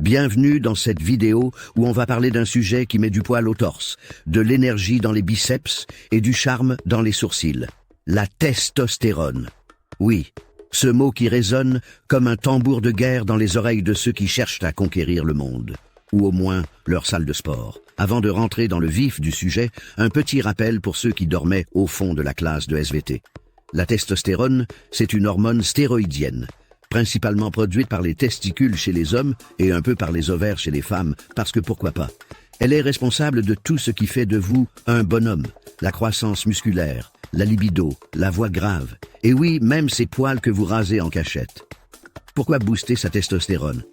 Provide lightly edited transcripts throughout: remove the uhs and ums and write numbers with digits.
Bienvenue dans cette vidéo où on va parler d'un sujet qui met du poil au torse, de l'énergie dans les biceps et du charme dans les sourcils. La testostérone. Oui, ce mot qui résonne comme un tambour de guerre dans les oreilles de ceux qui cherchent à conquérir le monde, ou au moins leur salle de sport. Avant de rentrer dans le vif du sujet, un petit rappel pour ceux qui dormaient au fond de la classe de SVT. La testostérone, c'est une hormone stéroïdienne, principalement produite par les testicules chez les hommes et un peu par les ovaires chez les femmes, parce que pourquoi pas. Elle est responsable de tout ce qui fait de vous un bonhomme, la croissance musculaire, la libido, la voix grave, et oui, même ces poils que vous rasez en cachette. Pourquoi booster sa testostérone?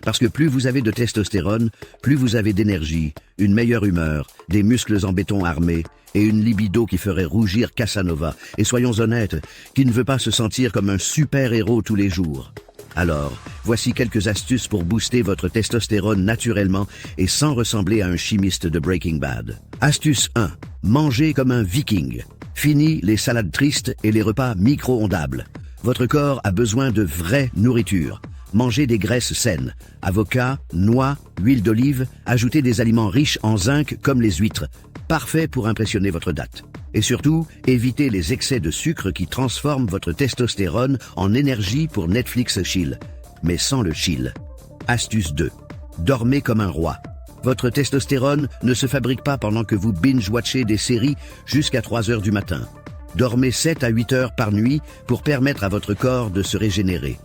Parce que plus vous avez de testostérone, plus vous avez d'énergie, une meilleure humeur, des muscles en béton armés et une libido qui ferait rougir Casanova. Et soyons honnêtes, qui ne veut pas se sentir comme un super-héros tous les jours? Alors, voici quelques astuces pour booster votre testostérone naturellement et sans ressembler à un chimiste de Breaking Bad. Astuce 1. Mangez comme un viking. Fini les salades tristes et les repas micro-ondables. Votre corps a besoin de vraie nourriture. Mangez des graisses saines, avocats, noix, huile d'olive, ajoutez des aliments riches en zinc comme les huîtres, parfait pour impressionner votre date. Et surtout, évitez les excès de sucre qui transforment votre testostérone en énergie pour Netflix chill, mais sans le chill. Astuce 2. Dormez comme un roi. Votre testostérone ne se fabrique pas pendant que vous binge-watchez des séries jusqu'à 3 heures du matin. Dormez 7 à 8 heures par nuit pour permettre à votre corps de se régénérer.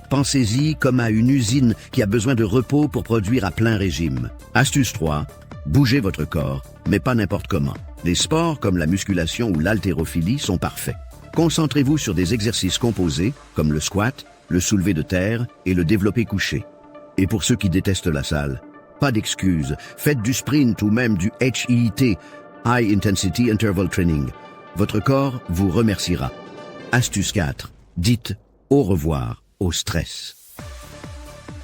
Pensez-y comme à une usine qui a besoin de repos pour produire à plein régime. Astuce 3. Bougez votre corps, mais pas n'importe comment. Les sports comme la musculation ou l'haltérophilie sont parfaits. Concentrez-vous sur des exercices composés comme le squat, le soulevé de terre et le développé couché. Et pour ceux qui détestent la salle, pas d'excuses, faites du sprint ou même du HIIT, High Intensity Interval Training. Votre corps vous remerciera. Astuce 4. Dites au revoir au stress.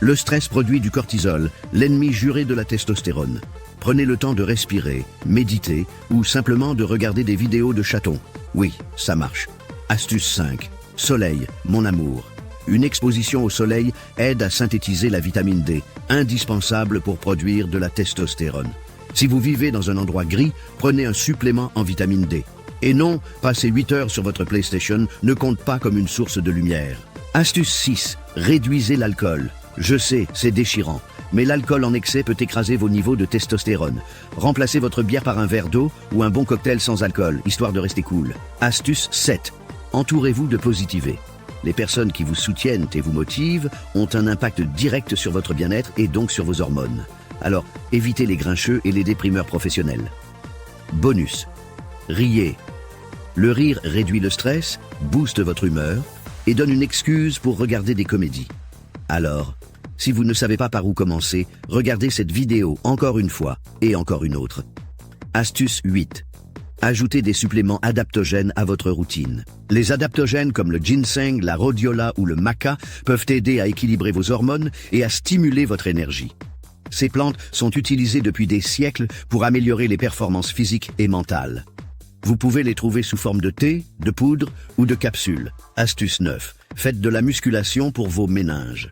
Le stress produit du cortisol, l'ennemi juré de la testostérone. Prenez le temps de respirer, méditer ou simplement de regarder des vidéos de chatons. Oui, ça marche. Astuce 5. Soleil, mon amour. Une exposition au soleil aide à synthétiser la vitamine D, indispensable pour produire de la testostérone. Si vous vivez dans un endroit gris, prenez un supplément en vitamine D. Et non, passer 8 heures sur votre PlayStation ne compte pas comme une source de lumière. Astuce 6. Réduisez l'alcool. Je sais, c'est déchirant, mais l'alcool en excès peut écraser vos niveaux de testostérone. Remplacez votre bière par un verre d'eau ou un bon cocktail sans alcool, histoire de rester cool. Astuce 7. Entourez-vous de positivés. Les personnes qui vous soutiennent et vous motivent ont un impact direct sur votre bien-être et donc sur vos hormones. Alors, évitez les grincheux et les déprimeurs professionnels. Bonus. Riez. Le rire réduit le stress, booste votre humeur et donne une excuse pour regarder des comédies. Alors, si vous ne savez pas par où commencer, regardez cette vidéo encore une fois et encore une autre. Astuce 8. Ajoutez des suppléments adaptogènes à votre routine. Les adaptogènes comme le ginseng, la rhodiola ou le maca peuvent aider à équilibrer vos hormones et à stimuler votre énergie. Ces plantes sont utilisées depuis des siècles pour améliorer les performances physiques et mentales. Vous pouvez les trouver sous forme de thé, de poudre ou de capsules. Astuce 9. Faites de la musculation pour vos méninges.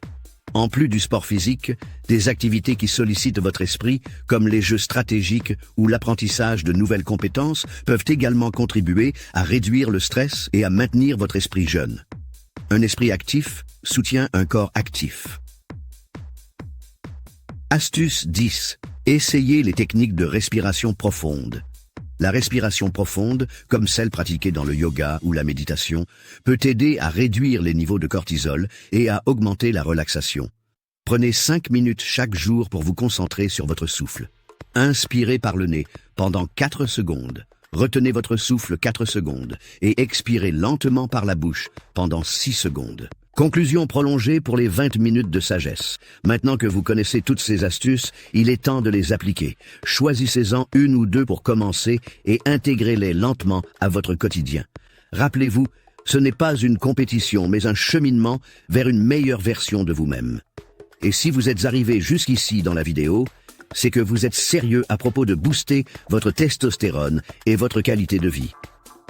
En plus du sport physique, des activités qui sollicitent votre esprit, comme les jeux stratégiques ou l'apprentissage de nouvelles compétences, peuvent également contribuer à réduire le stress et à maintenir votre esprit jeune. Un esprit actif soutient un corps actif. Astuce 10. Essayez les techniques de respiration profonde. La respiration profonde, comme celle pratiquée dans le yoga ou la méditation, peut aider à réduire les niveaux de cortisol et à augmenter la relaxation. Prenez 5 minutes chaque jour pour vous concentrer sur votre souffle. Inspirez par le nez pendant 4 secondes. Retenez votre souffle 4 secondes et expirez lentement par la bouche pendant 6 secondes. Conclusion prolongée pour les 20 minutes de sagesse. Maintenant que vous connaissez toutes ces astuces, il est temps de les appliquer. Choisissez-en une ou deux pour commencer et intégrez-les lentement à votre quotidien. Rappelez-vous, ce n'est pas une compétition, mais un cheminement vers une meilleure version de vous-même. Et si vous êtes arrivé jusqu'ici dans la vidéo, c'est que vous êtes sérieux à propos de booster votre testostérone et votre qualité de vie.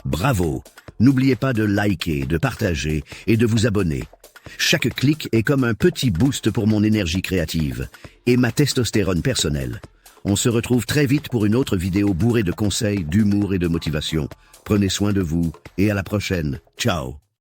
Bravo! N'oubliez pas de liker, de partager et de vous abonner. Chaque clic est comme un petit boost pour mon énergie créative et ma testostérone personnelle. On se retrouve très vite pour une autre vidéo bourrée de conseils, d'humour et de motivation. Prenez soin de vous et à la prochaine. Ciao.